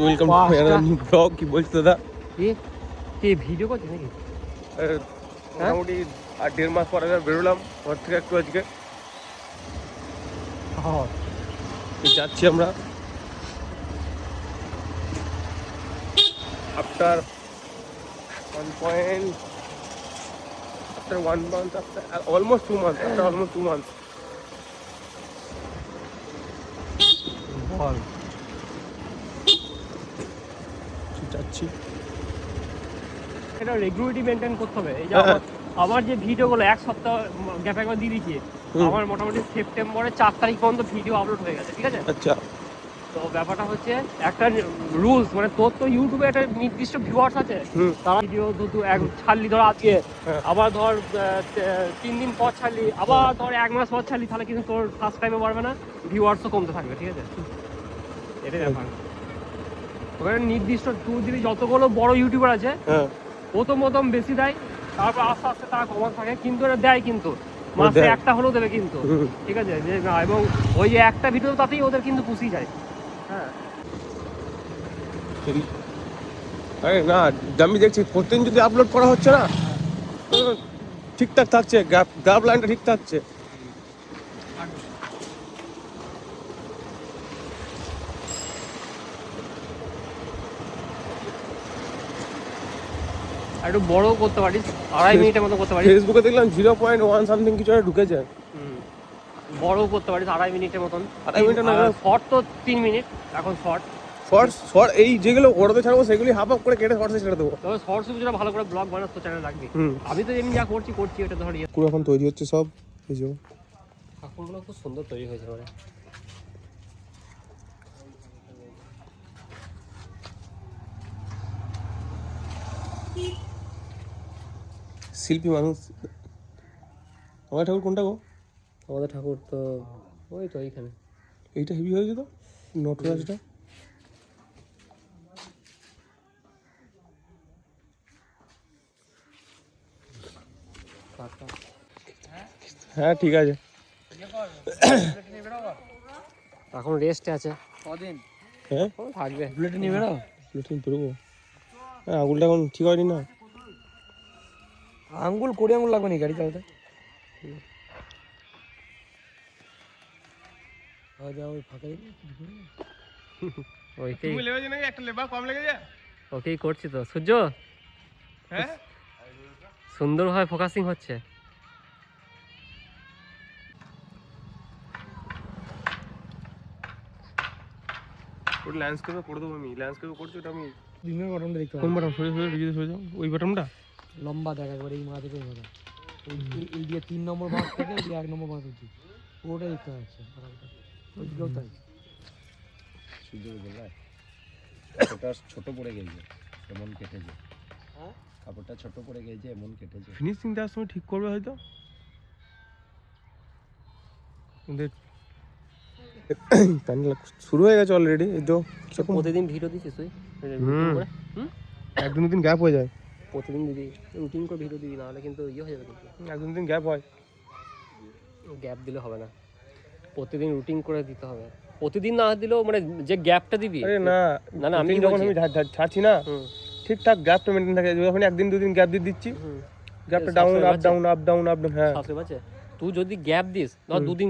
Welcome to another new blog. কি বলছো দাদা? কি ভিডিও করছিস নাকি? মোটামুটি আর 1.5 মাস পরে বেরোলাম ঘর থেকে একটু আজকে যাচ্ছি আমরা after 1 month after almost 2 months after almost 2 months বল যাচ্ছি। এটা রেগুলারিটি মেনটেন করতে হবে। এই যে আমার যে ভিডিওগুলো এক সপ্তাহ গ্যাপে একবার দিয়ে দিচ্ছি, আমার মোটামুটি সেপ্টেম্বরের 4 তারিখ পর্যন্ত ভিডিও আপলোড হয়ে গেছে, ঠিক আছে? আচ্ছা, তো ব্যাপারটা হচ্ছে একটা রুলস, মানে তোর তো ইউটিউবে একটা নির্দিষ্ট ভিউয়ার্স আছে, তারা ভিডিও তুই ছাড়লি ধর আজকে, আবার ধর 3 দিন পর ছাড়লি, আবার ধর 1 মাস পর ছাড়লি, তাহলে কিন্তু তোর সাবস্ক্রাইবার বাড়বে না, ভিউয়ার্সও কমতে থাকবে, ঠিক আছে? এটাই ব্যাপার। ওখানে নির্দিষ্ট তুই যদি যতগুলো বড় ইউটিউবার আছে প্রথম বেশি দেয়, তারপর আস্তে আস্তে তারা কমাতে থাকে, কিন্তু এটা দেয় কিন্তু মাসে একটা হলেও দেবে কিন্তু, ঠিক আছে? যে এবং ওই যে একটা ভিডিও তাতেই ওদের কিন্তু পুষি যায়। হ্যাঁ, আরে না, আমি দেখছি প্রতিদিন যদি আপলোড করা হচ্ছে না, ঠিকঠাক থাকছে, গ্যাপ লাইনটা ঠিক থাকছে। একটু বড়ও করতে পারিস, 2.5 মিনিটের মতো করতে পারিস। ফেসবুকে দেখলাম 0.1 সামথিং কিছু একটা ঢুকে যায়। বড়ও করতে পারিস 2.5 মিনিটের মতন। 2.5 মিনিট না, শর্ট তো 3 মিনিট এখন। শর্ট এই যেগুলো ওড়াতে ছাড়বো সেগুলি হাফ করে কেটে শর্টসে ছেড়ে দেবো। তবে শর্টস যেটা ভালো করে ব্লগ বানাস তো চ্যানেল রাখবি। আমি তো এমনি যা করছি এটা ধর পুরো এখন তৈরি হচ্ছে সব। এই যে ঠাকুরগুলো খুব সুন্দর তৈরি হয়েছে। মানে শিল্পী মানুষ। আমাদের ঠাকুর কোনটা গো? আমাদের ঠাকুর তো ওই তো এইখানে। এইটা হেভি হয়েছে তো, নটরাজটা। হ্যাঁ ঠিক আছে। এখন রেস্টে আছে কদিন? হ্যাঁ থাকবে। বুলেটিন নিয়ে বেরো। বুলেটিন বেরোবো। হ্যাঁ, আঙুলটা এখন ঠিক হয়নি না। আঙ্গুল 20 আঙ্গুল লাগবে নি গাড়ি চালাতে? ওকেই করছি তো। সূর্য হ্যাঁ সুন্দরভাবে ফোকাসিং হচ্ছে। ওটা ল্যান্ডস্কেপে করে দেবো আমি। ল্যান্ডস্কেপে করছি ওটা আমি। রিমের বাটনটা দেখতে কোন বাটন? সরে যাও। ওই বাটনটা লম্বা দেখ একবার, এই মাথা থেকে ওই এই দিয়ে 3 নম্বর বাঁশ থেকে ওই 1 নম্বর বাঁশ অবধি পুরোটা দেখতে পাচ্ছে। ওই দিকেও তাই। সুযোগ বললাম কাপড়টা ছোট পড়ে গেছে এমন কেটেছে। হ্যাঁ, কাপড়টা ছোট পড়ে গেছে এমন কেটেছে। ফিনিশিং দেওয়ার সময় ঠিক করবে হয়তো। প্যানেল শুরু হয়ে গেছে অলরেডি। এই তো প্রতিদিন ভিডিও দিছিস তুই? একদিন দুদিন গ্যাপ হয়ে যায়। প্রতিদিন দিবি, রুটিন করে ভিডিও দিবি, নাহলে কিন্তু ইয়ে হয়ে যাবে। কিন্তু একদিন দুদিন গ্যাপ হয়। গ্যাপ দিলে হবে না, প্রতিদিন রুটিন করে দিতে হবে। প্রতিদিন না দিলেও মানে যে গ্যাপটা দিবি। আরে না না আমি যখন আমি ছাড়ছি না, ঠিকঠাক গ্যাপটা মেনটেন থাকে। যখন একদিন দুদিন গ্যাপ দিয়ে দিচ্ছি, গ্যাপটা down up down up down up down. হ্যাঁ আছে। তুই যদি গ্যাপ দিস, ধর 2 দিন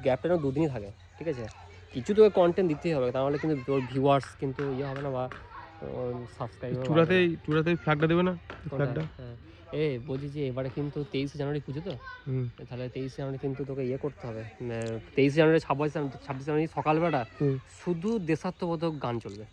গ্যাপটা না 2 দিনই থাকে, ঠিক আছে? কিছু তোকে কন্টেন্ট দিতেই হবে, তাহলে কিন্তু তোর ভিউয়ার্স কিন্তু ইয়ে হবে না, বা সাবস্ক্রাইবার। চূড়াতেই ফ্ল্যাগটা দেবে না, ফ্ল্যাগটা। হ্যাঁ বলছি যে এবারে কিন্তু 23 জানুয়ারি পুজো তো, তাহলে 23 জানুয়ারি কিন্তু তোকে ইয়ে করতে হবে। 23 জানুয়ারি 26 জানুয়ারি সকালবেলা শুধু দেশাত্মবোধক গান চলবে।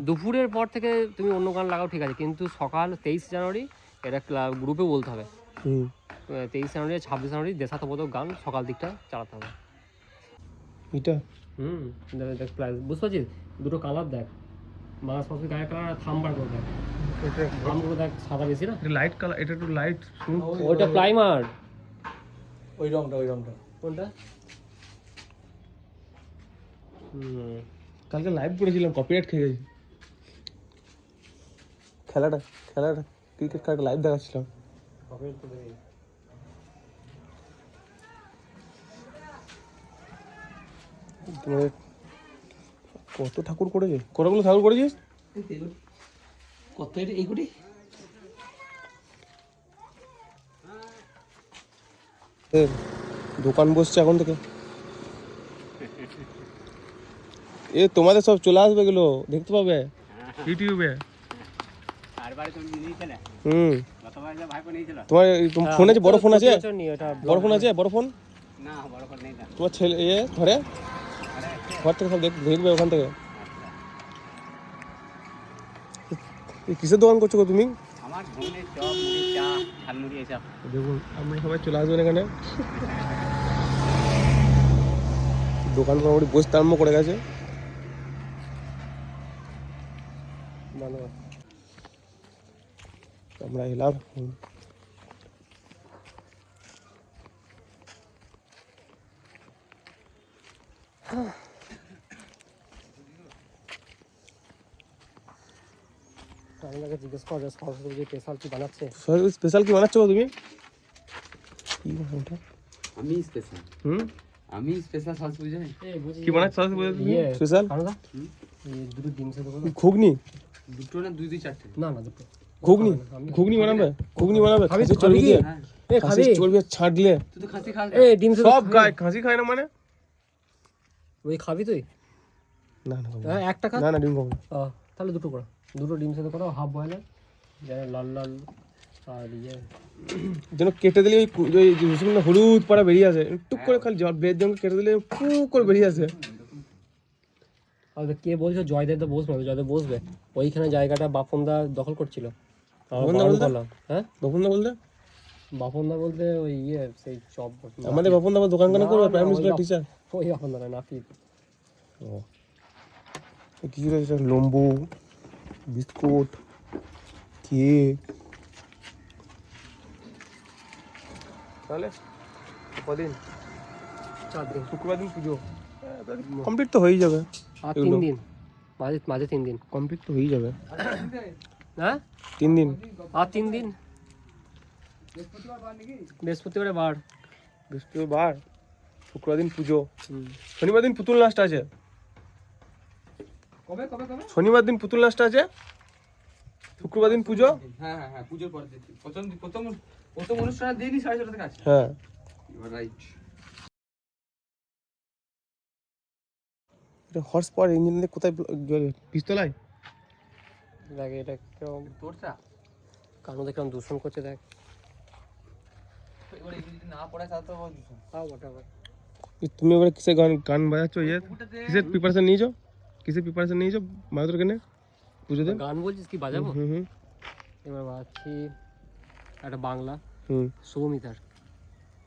দুপুরের পর থেকে তুমি অন্য গান লাগাও, ঠিক আছে, কিন্তু সকাল 23 জানুয়ারি এটা গ্রুপে বলতে হবে। 23 জানুয়ারি 26 জানুয়ারি দেশাত্মবোধক গান সকাল দিকটা চালাতে হবে। এটা দেখ বুঝতে পারছিস? দুটো কালার দেখ, মাছ মাছের গায়ের কালার, থাম্বার করে দেখ, থামগুলো দেখ সাদা বেশি না, লাইট কালার। এটা একটু লাইট। ওইটা প্রাইমার। ওই রংটা কোনটা? কালকে লাইভ করেছিলাম, কপিরাইট খেয়ে গেছি। খেলাটা ক্রিকেট খেলাটা লাইভ দেখাচ্ছিলাম। তোমাদের কত ঠাকুর করেছে, কতগুলো ঠাকুর করেছিস? কত এটা এই কোটি দোকান বসছে এখন থেকে। এ তোমাদের সব চলে আসবে, এগুলো দেখতে পাবে ইউটিউবে। তোমার ফোন আছে, বড় ফোন আছে? বড় ফোন আছে, বড় ফোন? তোমার ছেলে ঘরে ঘর থেকে সব দেখবে ওখান থেকে। কিসের দোকান করছো গো তুমি? দেখুন আমরা সবাই চলে আসবেন এখানে। দোকান মোটামুটি বসতে আরম্ভ করে গেছে। আমরা এলাম। জিজ্ঞেস করে সরস্বতী স্পেশাল কি বানাচ্ছে? স্পেশাল কি বানাচ্ছো গো তুমি? আমি স্পেশাল আমি স্পেশাল সস বুঝাই কি বানাচ্ছো স্পেশাল? দুটো ডিম সেদ্ধ করো। ঘুগনি? দুটো না দুই চারটে না না দুটো ঘুগনি, ঘুগনি বানাবে, ঘুগনি বানাবে খাসির চর্বি দিয়ে। এ খাবি? খাসির চর্বি ছাড়লে তুই তো খাসি খাস এ ডিম সেদ্ধ সব গায়, খাসি খায় না মানে? ওই খাবি তুই? না না হ্যাঁ একটা খা। না না ডিম খাবো না। তাহলে দুটো করো, দুটো ডিম সেদ্ধ করো হাফ বয়েলে, যারা লাল লাল আর ইয়ে যেন কেটে দিলে ওই রসুন হলুদ পাড়া বেরিয়ে আসে, টুক করে খালি জল ব্লেড দিয়ে কেটে দিলে ফু করে বেরিয়ে আসে। আর কে বলছো জয়দেব তো বসবে, জয়দেব বসবে ওইখানে জায়গাটা বাপনদা দখল করছিল। বাপনদা বলতে? হ্যাঁ বাপনদা বলতে? বাপনদা বলতে ওই ইয়ে সেই চপ আমাদের বাপনদা আমার দোকান কেন করবে? প্রাইমারি স্কুলের টিচার। ওই বাপনদা না নাফি। ও কিছু রয়েছে, লম্বু, বিস্কুট, কেক। তাহলে কদিন? 4 দিন, শুক্রবার দিন পুজো কমপ্লিট তো হয়ে যাবে। আর 3 দিন মাঝে মাঝে 3 দিন কমপ্লিট তো হয়ে যাবে। হ্যাঁ 3 দিন আর 3 দিন। বৃহস্পতিবারে বার, বৃহস্পতিবার, শুক্রবার দিন পুজো, শনিবার দিন পুতুল নাচটা আছে। কবে কবে কবে শনিবার দিন পুতুল নাচটা আছে, শুক্রবার দিন পুজো। হ্যাঁ হ্যাঁ হ্যাঁ পুজোর পরে দিচ্ছি প্রথম অনুষ্ঠানের দিনই 6:30 থেকে আছে। হ্যাঁ ইউ আর রাইট। এটা হর্স পাওয়ার ইঞ্জিন দিয়ে কোথায় পিস্তলায়? দেখ এটা কেমন তোরটা কানু দেখলাম দূষণ করছে, দেখ এবারে যদি না পড়ে তাহলে তো দূষণ। তাও বটে আবার। তুমি এবারে কিসে গান গান বাজাচ্ছো? কিসের প্রিপারেশন নিয়েছো? কিসের প্রিপারেশন নিয়েছো মাদুর কেনে পুজোতে? গান বলছিস কি বাজাবো? হুম হুম এবার বাজাচ্ছি একটা বাংলা, হুম সৌমিতার,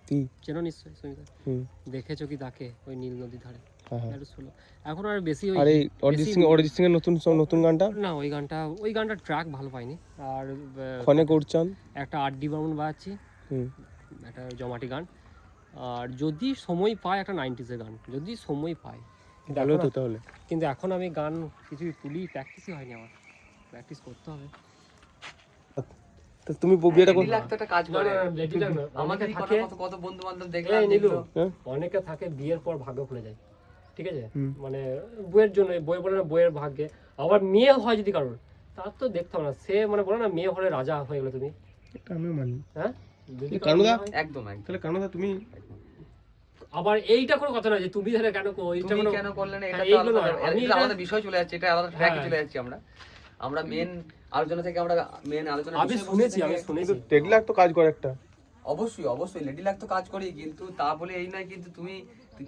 কি? চেনো নিশ্চয়ই সৌমিতার? হুম দেখেছো কি তাকে ওই নীল নদীর ধারে? হ্যাঁ হ্যাঁ। একটু স্লো। এখন আর বেশি ওই আর এই অরিজিৎ সিং এর নতুন গানটা না, ওই গানটা ট্র্যাক ভালো পাইনি। আর খনে করছান একটা আরডি বর্মন বাজাচ্ছি, হুম একটা জমাটি গান। আর যদি সময় পায় একটা 90s এর গান, যদি সময় পায়। ভালো তো তাহলে। কিন্তু এখন আমি গান কিছুই প্র্যাকটিসই হয়নি, আমার প্র্যাকটিস করতে হবে। তো তুমি বিয়েটা করো? লাগতো একটা কাজ করে আমাদের আমাদের থাকে কত বন্ধু বান্ধব এই দেখলাম নীলু, হ্যাঁ? অনেকে থাকে বিয়ের পর ভাগ্য খুলে যায়, ঠিক আছে? হুম। মানে বইয়ের জন্য, বই বলে না বইয়ের ভাগ্যে। আবার মেয়ে হয় যদি কারোর, তার তো দেখতে হবে না, সে মানে বলে না মেয়ে হলে রাজা হয়ে গেলে তুমি, এটা আমিও মানি। হ্যাঁ? যদি এই কারোর কানুদা? মেয়ে হয়- একদম একদম। তাহলে কানুদা তুমি আবার এইটা কোনো কথা না যে তুমি ধরে কেন এইটা তুমি কোনো কেন করলে না, এটা হ্যাঁ, তো এইগুলো আলাদা নয়। ব্যাপার। আমি এটা এটা- আমাদের বিষয় চলে যাচ্ছে, এটা আলাদা ট্র্যাকে হ্যাঁ। চলে যাচ্ছি আমরা মেন আলোচনা থেকে আমরা মেন আলোচনা আমি শুনেছি। কিন্তু টেডি লাখ তো কাজ করে একটা। অবশ্যই লেডি লাগ তো কাজ করি, কিন্তু তা বলে এই নয় কিন্তু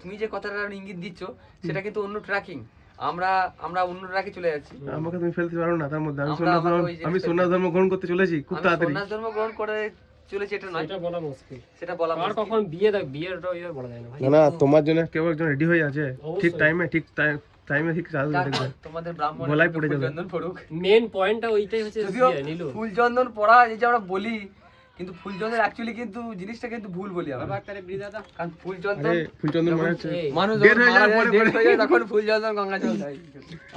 তুমি যে কথাটা ইঙ্গিত দিচ্ছ সেটা কিন্তু অন্য ট্র্যাকিং, আমরা অন্য ট্র্যাকে চলে যাচ্ছি। আমাকে তুমি ফেলতে পারো না তার মধ্যে। আমরা আমি সন্ন্যাস ধর্ম গ্রহণ করতে চলেছি খুব আমি তাড়াতাড়ি। সন্ন্যাস ধর্ম গ্রহণ করে চলেছি, এটা নয়, এটা বলা মুশকিল। সেটা বলা আর মুশকিল। কখন বিয়ে দেখ, বিয়েটা ইয়ে বলা যায় না ভাই। না না, তোমার জন্য কেউ একজন রেডি হয়ে আছে ঠিক অবশ্যই। টাইমে, ঠিক টাইমে ঠিক আসবে যাক, দেখবে। তোমাদের ব্রাহ্মণ গলায় পড়ে যাবে। ফুলচন্দন পড়ুক। মেন পয়েন্টটা ওইটাই হচ্ছে যদিও বিয়ে, নীলু। ফুলচন্দন পড়া এই যে আমরা বলি, কিন্তু ফুলচন্দন অ্যাকচুয়ালি কিন্তু জিনিসটা কিন্তু ভুল বলি আমরা, কারণ ফুলচন্দন আরে ফুলচন্দন মানে হচ্ছে এই, মানুষ দেড় যখন হয়ে যায়, মারা যায়, পরে দেড় পরে। হয়ে যায়, তখন ফুলচন্দন গঙ্গা জল দেয়।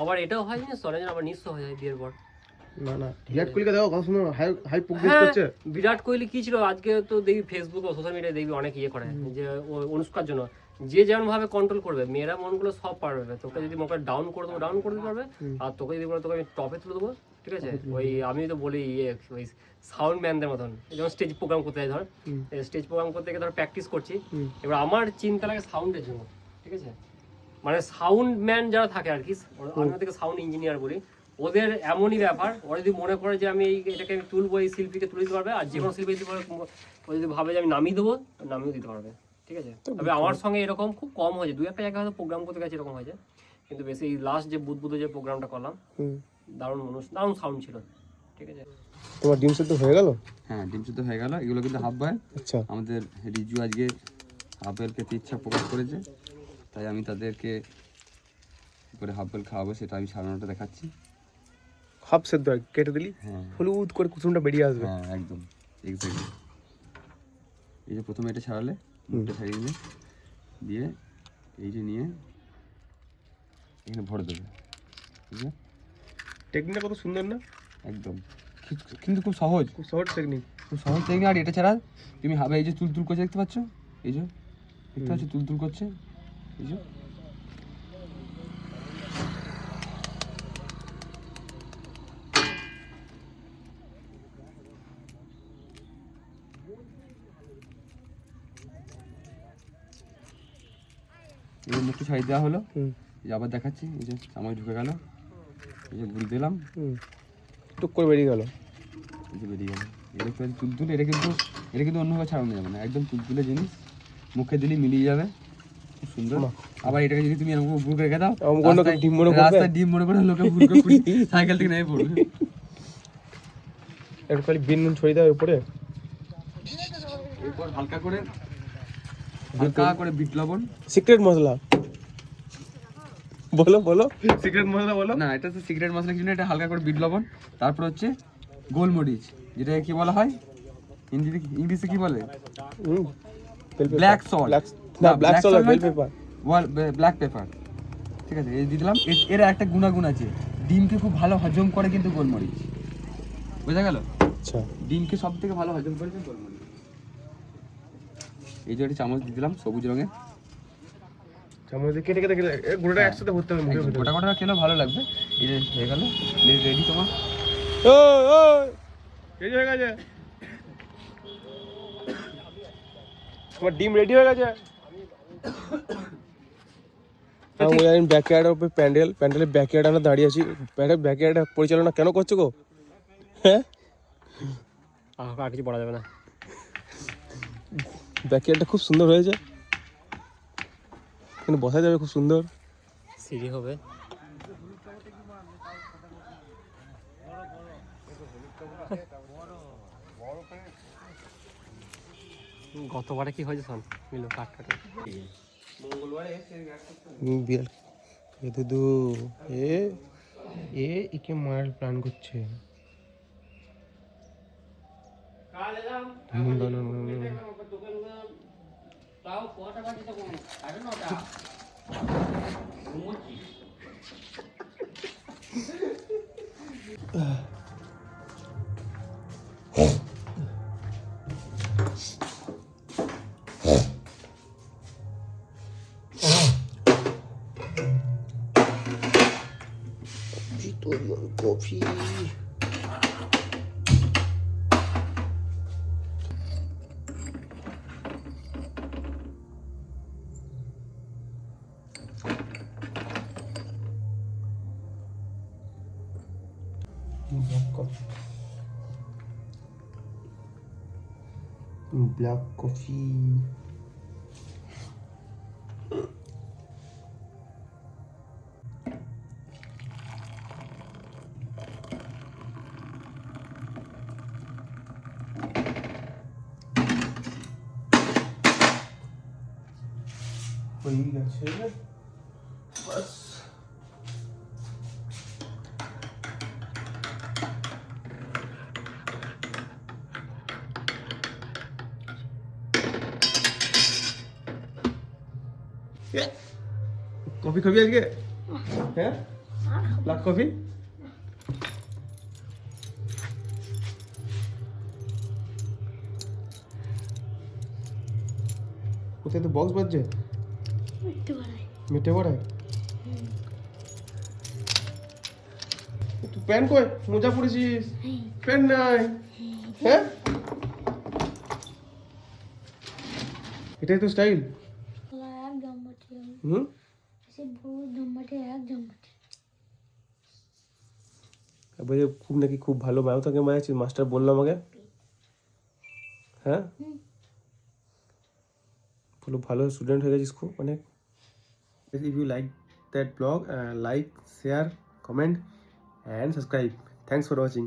আবার এটাও হয় না সরেন আবার নিঃস্ব হয়ে যায় বিয়ের পর। না না, বিরাট কোহলিকে দেখো কত সুন্দর হাই প্রোগ্রেস হ্যাঁ, করছে। বিরাট কোহলি কি ছিল আজকে তো দেখবি ফেসবুক ও সোশ্যাল মিডিয়ায় দেখবি অনেক ইয়ে করে যে ও অনুষ্কার জন্য যে যেমন ভাবে কন্ট্রোল করবে, মেয়েরা মনগুলো সব পারবে। তোকে যদি মনে করে ডাউন করে দেবো, ডাউন করে দিতে পারবে। আর তোকে যদি বলে তোকে আমি টপে তুলে দেবো, ঠিক আছে, ওই আমি তো বলি ওই সাউন্ড ম্যানদের মতন, যেমন স্টেজ প্রোগ্রাম করতে হয়, ধর স্টেজ প্রোগ্রাম করতে গিয়ে ধর প্র্যাকটিস করছি, এবার আমার চিন্তা লাগে সাউন্ডের জন্য, ঠিক আছে, মানে সাউন্ড ম্যান যারা থাকে আর কি, আমি ওদেরকে সাউন্ড ইঞ্জিনিয়ার বলি, ওদের এমনই ব্যাপার, ওরা যদি মনে করে যে আমি এটাকে আমি তুলবো, এই শিল্পীকে তুলে দিতে পারবে, আর যে কোনো শিল্পী দিতে পারবে, ও যদি ভাবে যে আমি নামিয়ে দেবো, নামিয়েও দিতে পারবে, ঠিক আছে। তবে আমার সঙ্গে এরকম খুব কম হয়েছে, 2-1 জায়গায় হয়তো প্রোগ্রাম করতে গেছে এরকম হয়েছে, কিন্তু বেশি লাস্ট যে বুধ যে প্রোগ্রামটা করলাম, দারুণ দারুণ সাউন্ড ছিল, ঠিক আছে। তোমার ডিম সেদ্ধ হয়ে গেল? হ্যাঁ, ডিম সিদ্ধ হয়ে গেল। এগুলো কিন্তু হাফ বয়েল। আচ্ছা, আমাদের রিজু আজকে হাফ বয়েল খেতে ইচ্ছা প্রকাশ করেছে, তাই আমি তাদেরকে কী করে হাফ বয়েল খাওয়াবো সেটা আমি সাধারণত দেখাচ্ছি। হাফ সেদ্ধ কেটে দিলি, হ্যাঁ হলুদ করে কুসুমটা বেরিয়ে আসবে। হ্যাঁ, একদম এক্স্যাক্টলি। এই যে প্রথমে এটা ছাড়ালে, মুখটা ছাড়িয়ে নিয়ে দিয়ে এই যে নিয়ে এখানে ভরে দেবে, ঠিক আছে। টেকনিকটা কত সুন্দর না? একদম, কিন্তু খুব সহজ, খুব সহজ টেকনিক, খুব সহজ টেকনিক। আর এটা ছাড়া তুমি হাবে এই যে তুল করছে দেখতে পাচ্ছ, এই যে দেখতে পাচ্ছ তুল করছে, এই যে এই মুখটা ছাড়িয়ে দেওয়া হলো। এই যে আবার দেখাচ্ছি, এই যে চামচ ঢুকে গেল, এই যে গুড় দিলাম, টুক করে বেরিয়ে গেল, এই যে বেরিয়ে গেল। এটা তুলতুলে, এটা কিন্তু অন্যভাবে ছাড়ানো যাবে না, একদম তুলতুলে জিনিস, মুখে দিলে মিলিয়ে যাবে, খুব সুন্দর। আবার এটাকে যদি তুমি এরকম ভুল করে রেখে দাও, রাস্তায় ডিম মনে করে লোকে ভুল করে সাইকেল থেকে নেমে পড়বে। একটু খালি বিন নুন ছড়িয়ে দাও উপরে, এরপর হালকা করে বিট লবণ। সিক্রেট মশলা বলো সিক্রেট মশলা বলো। না, এটা তো সিক্রেট মশলা কিছু না, এটা হালকা করে বিট লবণ। তারপর হচ্ছে গোলমরিচ, যেটা কি বলা হয় ইংলিশে কি বলে, ব্ল্যাক সল্ট, না black salt bell pepper, black pepper, ঠিক আছে। এই দিয়ে দিলাম। এর একটা গুণাগুণ আছে, ডিমকে খুব ভালো হজম করে কিন্তু গোলমরিচ, বোঝা গেল? আচ্ছা, ডিমকে সব থেকে ভালো হজম করে কিন্তু গোলমরিচ। এই যে একটা চামচ দিয়ে দিলাম সবুজ রঙের, চামচ দিয়ে কেটে গুঁড়োটা একসাথে ভরতে হবে মুখে, গোটা গোটা খেলেও ভালো লাগবে। এই যে হয়ে গেল, রেডি তোমার। ও রেডি হয়ে গেছে, তোমার ডিম রেডি হয়ে গেছে। আমি ব্যাকয়ার্ডের উপরে প্যান্ডেলের ব্যাকয়ার্ডে আমরা দাঁড়িয়ে আছি। ব্যাকয়ার্ডে পরিচালনা কেন করছো গো? হ্যাঁ, আর কিছু বলা যাবে না। ব্যাকয়ার্ডটা খুব সুন্দর হয়েছে, এখানে বসা যাবে, খুব সুন্দর সিঁড়ি হবে। গতবারে কি হয়েছে শোন, মিলো কাট কাটে দুদু একে মারার প্ল্যান করছে। Coffee black coffee. वही अच्छे है बस। कॉफी खाबी आज के हैं ब्लैक कॉफी কোথায় তো বক্স বাজছে। মিটে পড়ায় তুই প্যান্ট কই মোজা পরেছিস প্যান্ট নাই হ্যাঁ এটাই তো স্টাইল হুম বলছে খুব নাকি খুব ভালো বাজাতে বাজাচ্ছিস মাস্টার বললাম আমাকে হ্যাঁ বলো ভালো স্টুডেন্ট হয়ে গেছিস খুব অনেক if you like that blog like share comment and subscribe thanks for watching